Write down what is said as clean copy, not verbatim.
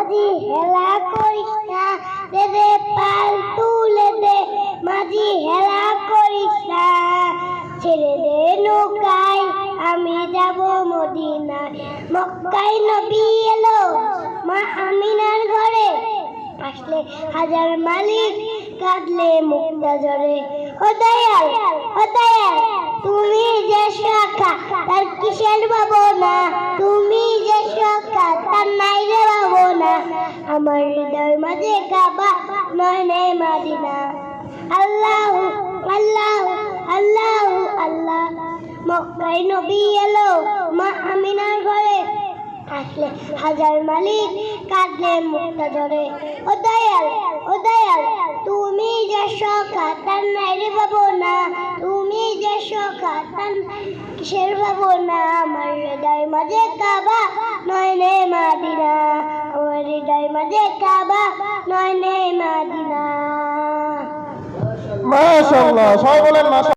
মাঝি হেলা করিস না, দে দে পাল তুলে দে, মাঝি হেলা করিস না, ছেড়ে দে নৌকায় আমি যাব মদিনায়। মক্কায় নবী এলো মা আমিনার ঘরে, আসলে হাজার মালিক কাঁদলে মুক্তা ঝরে। ও দয়াল, ও দয়াল, তুমি যে সখা তার কিসের ভাবনা, তুমি যে সখা তার নাই রে ভাবনা, আমার হৃদয় মাঝে কাবা নয়নে মদিনা। আল্লাহু আল্লাহু আল্লাহু আল্লাহ। মক্কায় নবী এলো মা আমিনার ঘরে, আসলে হাজার মালিক কাঁদলে মুক্তা ঝরে। ও দয়াল, ও দয়াল, তুমি যে সখা তার নাই রে ভাবনা, তুমি যে সখা তার কিসের ভাবনা, আমার হৃদয় মাঝে কাবা নয়নে মদিনা, আমার হৃদয় মাঝে কাবা নয়নে মদিনা। মাশাআল্লাহ, সবাই বলেন মাশাআল্লাহ।